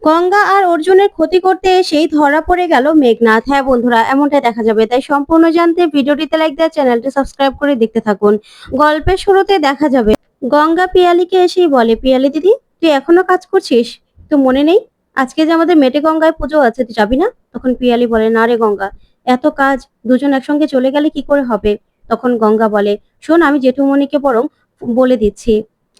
গঙ্গা আর অর্জুনের ক্ষতি করতে এসেই ধরা পড়ে গেল মেঘনাথ। হ্যাঁ বন্ধুরা, এমনটাই দেখা যাবে। তাই সম্পূর্ণ জানতে ভিডিওটিতে লাইক দিয়ে চ্যানেলটি সাবস্ক্রাইব করে দেখতে থাকুন। গল্পের শুরুতে দেখা যাবে গঙ্গা পিয়ালিকে এসেই বলে, পিয়ালি দিদি তুই এখনো কাজ করছিস? তো মনে নেই আজকে যে আমাদের মেটে গঙ্গায় পুজো আছে, তুই যাবি না? তখন পিয়ালি বলে, না রে গঙ্গা, এত কাজ দুজন একসঙ্গে চলে গেলে কি করে হবে? তখন গঙ্গা বলে, শোন আমি জেঠুমনিকে বরং বলে দিচ্ছি,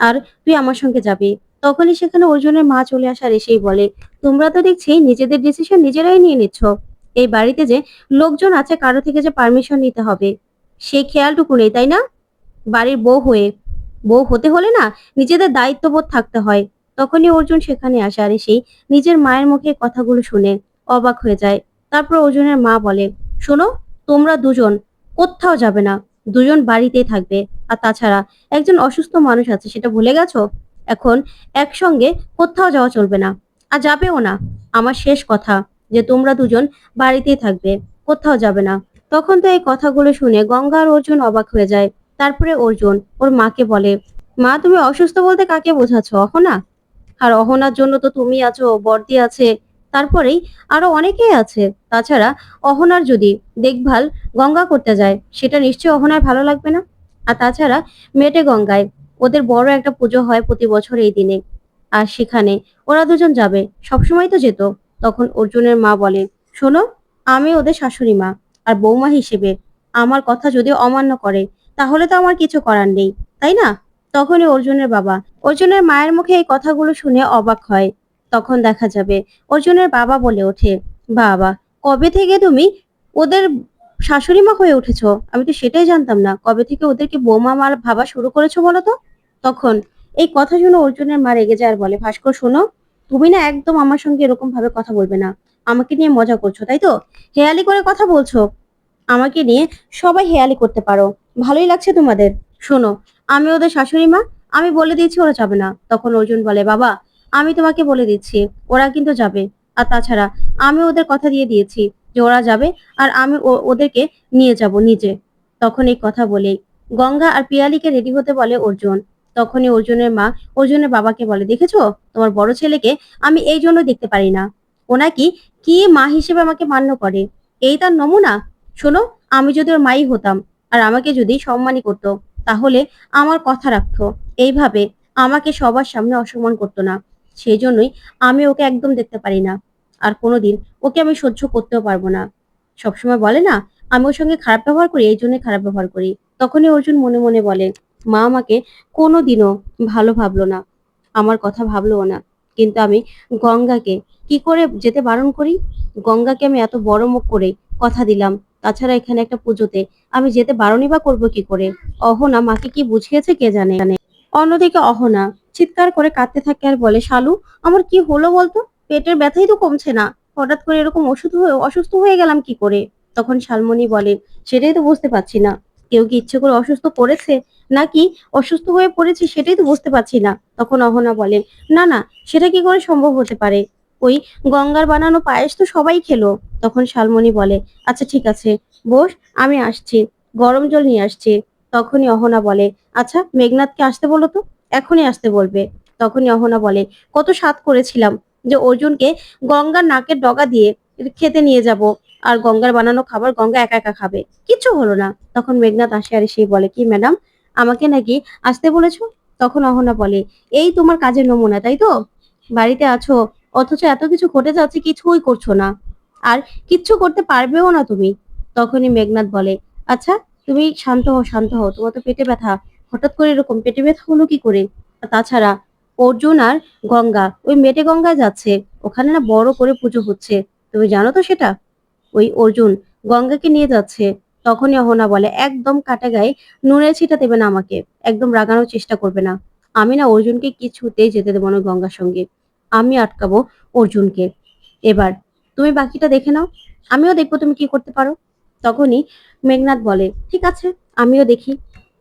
আর তুই আমার সঙ্গে যাবি। তখনই সেখানে অর্জুনের মা চলে আসার এসেই বলে, তোমরা তো দেখছি নিজেদের ডিসিশন নিজেরাই নিয়ে নিচ্ছ। এই বাড়িতে যে লোকজন আছে কারো থেকে যে পারমিশন নিতে হবে সেই খেয়ালটুকু নেই, তাই না? বাড়ির বউ হতে হলে না নিজেদের দায়িত্ববোধ থাকতে হয়। তখনই অর্জুন সেখানে আসে আর এসেই নিজের মায়ের মুখে কথাগুলো শুনে অবাক হয়ে যায়। তারপর অর্জুনের মা বলে, শোনো, তোমরা দুজন কোথাও যাবে না, দুজন বাড়িতেই থাকবে। আর তাছাড়া একজন অসুস্থ মানুষ আছে, সেটা ভুলে গেছো? এখন একসঙ্গে কোথাও যাওয়া চলবে না, আর যাবেও না। আমার শেষ কথা যে তোমরা দুজন বাড়িতেই থাকবে, কোথাও যাবে না। তখন তো এই কথাগুলো শুনে গঙ্গা আর অর্জুন অবাক হয়ে যায়। তারপরে অর্জুন ওর মাকে বলে, মা তুমি অসুস্থ বলতে কাকে বোঝাচ্ছ? অহনা? আর অহনার জন্য তো তুমি আছো, বর্দি আছে, তারপরেই আরো অনেকেই আছে। তাছাড়া অহনার যদি দেখভাল গঙ্গা করতে যায়, সেটা নিশ্চয়ই অহনার ভালো লাগবে না। আর তাছাড়া মেটে গঙ্গায় ওদের বড় একটা পুজো হয় প্রতি বছর এই দিনে, আর সেখানে ওরা দুজন যাবে, সবসময় তো যেত। তখন অর্জুনের মা বলে, শোনো, আমি ওদের শাশুড়ি মা আর বৌমা হিসেবে আমার কথা যদি অমান্য করে তাহলে তো আমার কিছু করার নেই, তাই না? তখনই অর্জুনের মায়ের মুখে এই কথাগুলো শুনে অবাক হয়। তখন দেখা যাবে অর্জুনের বাবা বলে ওঠে, বাবা, কবে থেকে তুমি ওদের শাশুড়ি মা হয়ে উঠেছো? আমি তো সেটাই জানতাম না। কবে থেকে ওদেরকে বৌমা মা ভাবা শুরু করেছো বলো তো? তখন এই কথা শুনে অর্জুনের মা রেগে যায় আর বলে, ভাস্কর শোনো, তুমি না একদম আমার সঙ্গে এরকম ভাবে কথা বলবে না। আমাকে নিয়ে মজা করছো তাই তো? হেয়ালি করে কথা বলছো। আমাকে নিয়ে সবাই হেয়ালি করতে পারো, ভালোই লাগছে তোমাদের? শোনো, আমি ওদের শাশুড়ি মা, আমি বলে দিয়েছি ওরা যাবে না। তখন অর্জুন বলে, বাবা, আমি তোমাকে বলে দিচ্ছি ওরা কিন্তু যাবে। আর তাছাড়া আমি ওদের কথা দিয়ে দিয়েছি যে ওরা যাবে, আর আমি ওদেরকে নিয়ে যাব নিজে। তখন এই কথা বলেই গঙ্গা আর পিয়ালিকে রেডি হতে বলে অর্জুন। তখনই অর্জুনের মা অর্জুনের বাবাকে বলে, দেখেছো তোমার বড় ছেলেকে আমি এই জন্য দেখতে পারি না, ও নাকি কি মা হিসেবে আমাকে মান্য করে, এই তার নমুনা। শোনো, আমি যদি ওর মাই হতাম আর আমাকে যদি সম্মানই করতো, তাহলে আমার কথা রাখতো, এইভাবে আমাকে সবার সামনে অসম্মান করতো না। সেই জন্যই আমি ওকে একদম দেখতে পারি না, আর কোনোদিন ওকে আমি সহ্য করতেও পারবো না। সবসময় বলে না আমি ওর সঙ্গে খারাপ ব্যবহার করি, এই জন্যই খারাপ ব্যবহার করি। তখনই অর্জুন মনে মনে বলে, মা আমাকে কোনোদিনও ভালো ভাবলো না, আমার কথা ভাবলোও না, কিন্তু আমি গঙ্গাকে কি করে যেতে বারণ করি? গঙ্গাকে আমি এত বড় মুখ করে কথা দিলাম, তাছাড়া এখানে একটা পুজোতে আমি যেতে বারণই বা করবো কি করে? অহনা মাকে কি বুঝিয়েছে কে জানে। অন্যদিকে অহনা চিৎকার করে কাঁদতে থাকে আর বলে, শালু, আমার কি হলো বলতো? পেটের ব্যথাই তো কমছে না, হঠাৎ করে এরকম অসুস্থ হয়ে গেলাম কি করে? তখন শালমণি বলে, সেটাই তো বুঝতে পারছি না, কেউ কি ইচ্ছে করে অসুস্থ করেছে নাকি অসুস্থ হয়ে পড়েছি, সেটাই তো বুঝতে পারছি না। তখন অহনা বলে, না না, সেটা কি করে সম্ভব হতে পারে? ওই গঙ্গার বানানো পায়েস তো সবাই খেলো। তখন শালমণি বলে, আচ্ছা ঠিক আছে, বস, আমি আসছি, গরম জল নিয়ে আসছি। তখনই অহনা বলে, আচ্ছা মেঘনাথকে আসতে বলো তো, এখনই আসতে বলবে। তখনই অহনা বলে, কত স্বাদ করেছিলাম যে অর্জুনকে গঙ্গার নাকের ডগা দিয়ে খেতে নিয়ে যাব, আর গঙ্গার বানানো খাবার গঙ্গা একা একা খাবে, কিচ্ছু হলো না। তখন মেঘনাথ আসে আর সেই বলে, কি ম্যাডাম, আমাকে নাকি আসতে বলেছো? তখন অহনা বলে, এই তোমার কাজের নমুনা তাই তো? বাড়িতে আছো অথচ এত কিছু ঘটে যাচ্ছে, কিছুই করছো না, আর কিচ্ছু করতে পারবেও না তুমি। তখনই মেঘনাথ বলে, আচ্ছা তুমি শান্ত হও, শান্ত হও, তোমার তো পেটে ব্যথা, হঠাৎ করে এরকম পেটে ব্যথা হলো কি করে? আর তাছাড়া অর্জুন আর গঙ্গা ওই মেটে গঙ্গায় যাচ্ছে, ওখানে না বড় করে পুজো হচ্ছে, তুমি জানো তো সেটা? ওই অর্জুন গঙ্গাকে নিয়ে যাচ্ছে। তখনই অহনা বলে, একদম কাটা গায়ে নুনের ছিটা দেবে না আমাকে, একদম রাগানোর চেষ্টা করবে না। আমি না অর্জুনকে কিছুতেই যেতে দেবো না গঙ্গার সঙ্গে, আমি আটকাবো অর্জুনকে। এবার তুমি বাকিটা দেখে নাও, আমিও দেখবো তুমি কি করতে পারো। তখনই মেঘনাথ বলে, ঠিক আছে, আমিও দেখি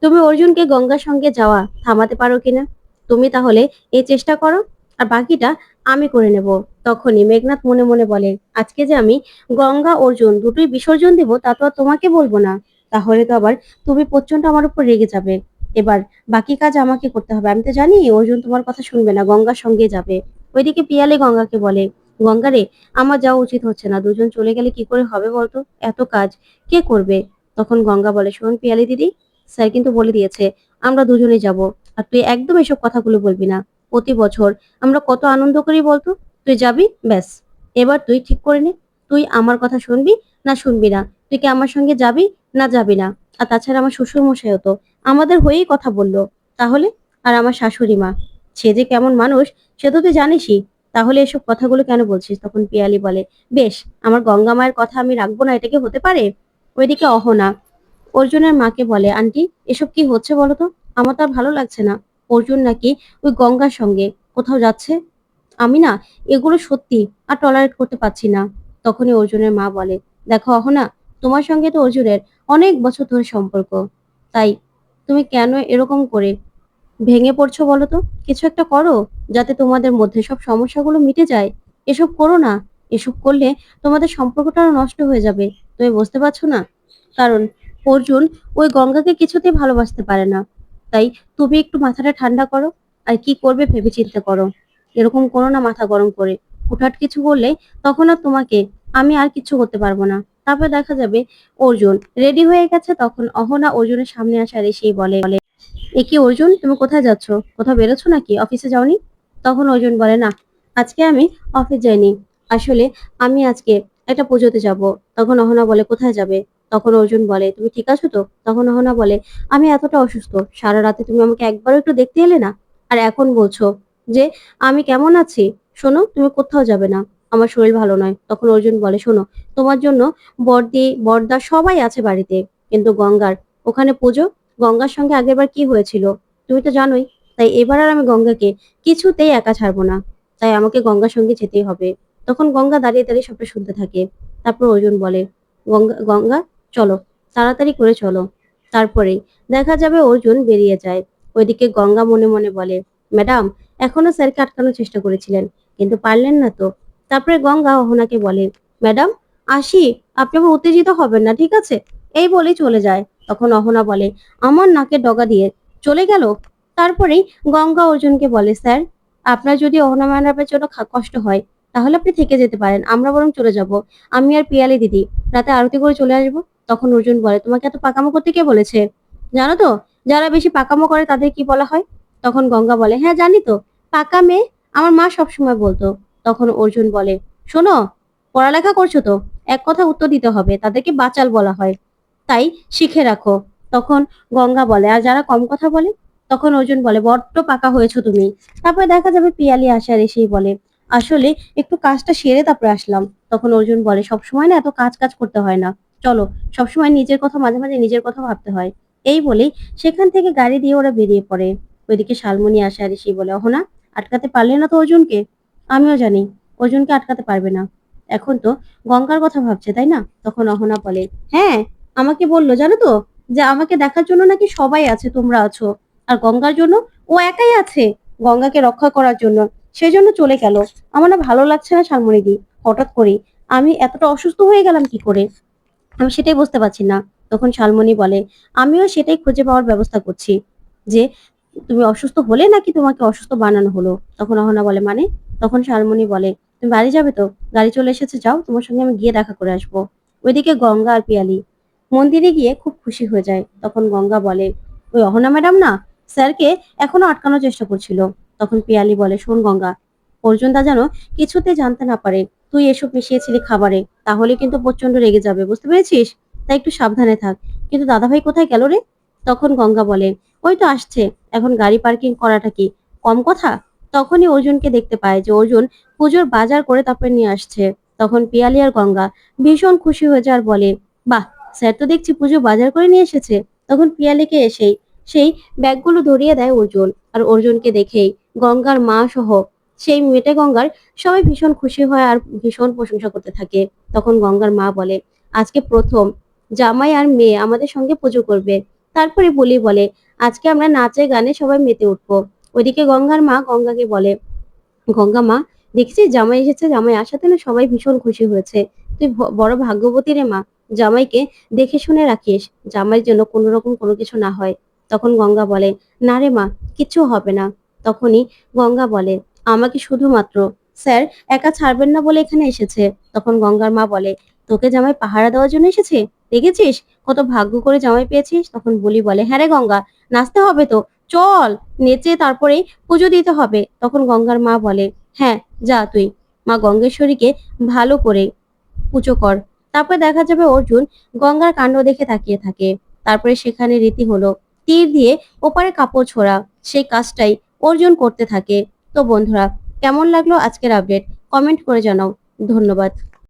তুমি অর্জুনকে গঙ্গার সঙ্গে যাওয়া থামাতে পারো কিনা। তুমি তাহলে এই চেষ্টা করো, আর বাকিটা আমি করে নেব। তখনই মেঘনাথ মনে মনে বলে, আজকে যে আমি গঙ্গা অর্জুন দুটোই বিসর্জন দেব তা তো আর তোমাকে বলবো না, তাহলে তো আবার তুমি প্রচন্ড আমার উপর রেগে যাবে। এবার বাকি কাজ আমাকে করতে হবে, আমি তো জানি অর্জুন তোমার কথা শুনবে না, গঙ্গার সঙ্গে যাবে। ওইদিকে পিয়ালি গঙ্গাকে বলে, গঙ্গা রে, আমার যাওয়া উচিত হচ্ছে না, দুজন চলে গেলে কি করে হবে বলতো, এত কাজ কে করবে? তখন গঙ্গা বলে, শোন পিয়ালি দিদি, স্যার কিন্তু বলে দিয়েছে আমরা দুজনেই যাব, আর তুই একদম এসব কথাগুলো বলবি না। প্রতি বছর আমরা কত আনন্দ করি বলতো, তুই যাবি ব্যাস, এবার তুই ঠিক করে নে, তুই আমার কথা শুনবি না শুনবি না, তুই কি আমার সঙ্গে যাবি না যাবি না? আর তাছাড়া আমার শ্বশুর মশাইও তো আমাদের হয়েই কথা বললো, তাহলে? আর আমার শাশুড়ি মা, সে যে কেমন মানুষ সে তো তুই জানিসই, তাহলে এসব কথাগুলো কেন বলছিস? তখন পিয়ালি বলে, বেশ, আমার গঙ্গা মায়ের কথা আমি রাখবো না, এটা কি হতে পারে? ওইদিকে অহনা অর্জুনের মাকে বলে, আন্টি এসব কি হচ্ছে বলো তো, আমার তো আর ভালো লাগছে না। অর্জুন নাকি ওই গঙ্গার সঙ্গে কোথাও যাচ্ছে, আমি না এগুলো সত্যি আর টলারেট করতে পারছি না। তখনই অর্জুনের মা বলে, দেখো অহনা, তোমার সঙ্গে তো অর্জুনের অনেক বছর ধরে সম্পর্ক, তাই তুমি কেন এরকম করে ভেঙে পড়ছো বলো তো? কিছু একটা করো যাতে তোমাদের মধ্যে সব সমস্যাগুলো মিটে যায়। এসব করো না, এসব করলে তোমাদের সম্পর্কটা আরো নষ্ট হয়ে যাবে। তুমি বুঝতে পারছো না? কারণ অর্জুন ওই গঙ্গাকে কিছুতেই ভালোবাসতে পারে না। তাই তুমি একটু মাথাটা ঠান্ডা করো, আর কি করবে ভেবে চিন্তে করো। এরকম করো না মাথা গরম করে, হুটহাট কিছু করলে তখন আর তোমাকে আমি আর কিছু করতে পারবো না। তারপর দেখা যাবে অর্জুন রেডি হয়ে গেছে, তখন অহনা অর্জুনের সামনে আসার এসেই বলে, এ কি অর্জুন, তুমি কোথায় যাচ্ছ? কোথাও বেরোচ্ছ নাকি? অফিসে যাওনি? তখন অর্জুন বলে, না, আজকে আমি অফিস যাইনি, আসলে আমি আজকে একটা পুজোতে যাব। তখন অহনা বলে, কোথায় যাবে? তখন অর্জুন বলে, তুমি ঠিক আছো তো? তখন অহনা বলে, আমি এতটা অসুস্থ, সারা রাতে তুমি আমাকে একবারও একটু দেখতে এলে না, আর এখন বলছো যে আমি কেমন আছি? শোনো, তুমি কোথাও যাবে না, আমার শরীর ভালো নয়। তখন অর্জুন বলে, শোনো, তোমার জন্য বর্দি বর্দা সবাই আছে বাড়িতে, কিন্তু গঙ্গার ওখানে পুজো, গঙ্গার সঙ্গে আগেরবার কি হয়েছিল তুমি তো জানোই, তাই এবার আর আমি গঙ্গাকে কিছুতেই একা ছাড়বো না, তাই আমাকে গঙ্গার সঙ্গে যেতেই হবে। তখন গঙ্গা দাঁড়িয়ে দাঁড়িয়ে সবটা শুনতে থাকে। তারপর অর্জুন বলে, গঙ্গা গঙ্গা চলো, তাড়াতাড়ি করে চলো। তারপরেই দেখা যাবে অর্জুন বেরিয়ে যায়। ওইদিকে গঙ্গা মনে মনে বলে, ম্যাডাম, এখনো স্যারকে আটকানোর চেষ্টা করেছিলেন, কিন্তু পারলেন না তো। তারপরে গঙ্গা অহনাকে বলে, ম্যাডাম আসি, আপনি আবার উত্তেজিত হবেন না, ঠিক আছে? এই বলেই চলে যায়। তখন অহনা বলে, আমার নাকে ডগা দিয়ে চলে গেল। তারপরেই গঙ্গা অর্জুনকে বলে, স্যার, আপনার যদি অহনা ম্যাডামের জন্য কষ্ট হয় তাহলে আপনি থেকে যেতে পারেন, আমরা বরং চলে যাব, আমি আর পিয়ালি দিদি রাতে আরতি করে চলে আসবো। তখন অর্জুন বলে, তোমাকে এত পাকামো করতে কে বলেছে? জানো তো যারা বেশি পাকামো করে তাদের কি বলা হয়? তখন গঙ্গা বলে, হ্যাঁ জানি তো, পাকা মেয়ে, আমার মা সবসময় বলতো। তখন অর্জুন বলে, শোনো, পড়ালেখা করছো তো, এক কথা উত্তর দিতে হবে, তাদেরকে বাচাল বলা হয়, তাই শিখে রাখো। তখন গঙ্গা বলে, আর যারা কম কথা বলে? তখন অর্জুন বলে, বড্ড পাকা হয়েছো তুমি। তারপরে দেখা যাবে পিয়ালি আসে আর এসেই বলে, আসলে একটু কাজটা সেরে তারপরে আসলাম। তখন অর্জুন বলে, সবসময় না এত কাজ কাজ করতে হয় না, চলো, সবসময় নিজের কথা, মাঝে মাঝে নিজের কথা ভাবতে হয়। এই বলেই সেখান থেকে গাড়ি দিয়ে ওরা বেরিয়ে পড়ে। ওইদিকে শালমণি আসে আর এসেই বলে, অহনা, আটকাতে পারলে না তো অর্জুনকে? আমিও জানি অর্জুনকে আটকাতে পারবে না, এখন তো গঙ্গার কথা ভাবছে, তাই না? তখন অহনা বলে, হ্যাঁ, আমাকে বললো জানো তো, যে আমাকে দেখার জন্য নাকি সবাই আছে, তোমরা আছো, আর গঙ্গার জন্য ও একাই আছে, গঙ্গাকে রক্ষা করার জন্য, সেই জন্য চলে গেল। আমার না ভালো লাগছে না শালমণিদি, হঠাৎ করে আমি এতটা অসুস্থ হয়ে গেলাম কি করে, আমি সেটাই বুঝতে পারছি না। তখন শালমণি বলে, আমিও সেটাই খুঁজে পাওয়ার ব্যবস্থা করছি, যে তুমি অসুস্থ হলে নাকি তোমাকে অসুস্থ বানানো হলো। তখন অহনা বলে, মানে? তখন শালমণি বলে, তুমি বাড়ি যাবে তো? গাড়ি চলে এসেছে, যাও, তোমার সঙ্গে আমি গিয়ে দেখা করে আসবো। ওইদিকে গঙ্গা আর পিয়ালি মন্দিরে গিয়ে খুব খুশি হয়ে যায়। তখন গঙ্গা বলে, ওই অহনা ম্যাডাম না স্যারকে এখনো আটকানোর চেষ্টা করছিল। তখন পিয়ালি বলে, শোন গঙ্গা, অর্জুন দা যেন কিছুতে জানতে না পারে তুই এসব মিশিয়েছিলি খাবারে, তাহলে কিন্তু প্রচন্ড রেগে যাবে, বুঝতে পেরেছিস? তাই একটু সাবধানে থাক। কিন্তু দাদাভাই কোথায় গেল রে? তখন গঙ্গা বলে, ওই তো আসছে, এখন গাড়ি পার্কিং করাটা কি কম কথা? তখনই অর্জুনকে দেখতে পায় যে অর্জুন পুজোর বাজার করে তারপরে নিয়ে আসছে। তখন পিয়ালি আর গঙ্গা ভীষণ খুশি হয়ে যায় আর বলে, বাহ, স্যার তো দেখছি পুজো বাজার করে নিয়ে এসেছে। তখন পিয়ালিকে এসেই সেই ব্যাগগুলো ধরিয়ে দেয় অর্জুন, আর অর্জুনকে দেখেই গঙ্গার মা সহ সেই মেটে গঙ্গার সবাই ভীষণ খুশি হয় আর ভীষণ প্রশংসা করতে থাকে। তখন গঙ্গার মা বলে, আজকে প্রথম জামাই আর মেয়ে আমাদের সঙ্গে পুজো করবে। তারপরে বলি বলে, আজকে আমরা নাচে গানে সবাই মেতে উঠবো। ওইদিকে গঙ্গার মা গঙ্গাকে বলে, গঙ্গা মা, দেখছিস জামাই এসেছে, জামাই আসাতে না সবাই ভীষণ খুশি হয়েছে, তুই বড় ভাগ্যবতী রে মা, জামাইকে দেখে শুনে রাখিস, জামাইয়ের জন্য কোনো রকম কোনো কিছু না হয়। তখন গঙ্গা বলে, না রে মা, কিচ্ছু হবে না। তখনই গঙ্গা বলে, আমাকে শুধুমাত্র স্যার একা ছাড়বেন না বলে এখানে এসেছে। তখন গঙ্গার মা বলে, তোকে জামাই পাহারা দেওয়ার জন্য এসেছে? দেখেছিস কত ভাগ্য করে জামাই পেয়েছিস। তখন বুলি বলে, হ্যাঁ রে গঙ্গা, নাচতে হবে তো, চল নেচে তারপরে পুজো দিতে হবে। তখন গঙ্গার মা বলে, হ্যাঁ যা তুই মা গঙ্গেশ্বরীকে ভালো করে পুজো কর। তারপরে দেখা যাবে অর্জুন গঙ্গার কাণ্ড দেখে তাকিয়ে থাকে। তারপরে সেখানে রীতি হলো তীর দিয়ে ওপারে কাপড় ছোড়া, সেই কাজটাই অর্জুন করতে থাকে। তো বন্ধুরা, কেমন লাগলো আজকের আপডেট? কমেন্ট করে জানাও। ধন্যবাদ।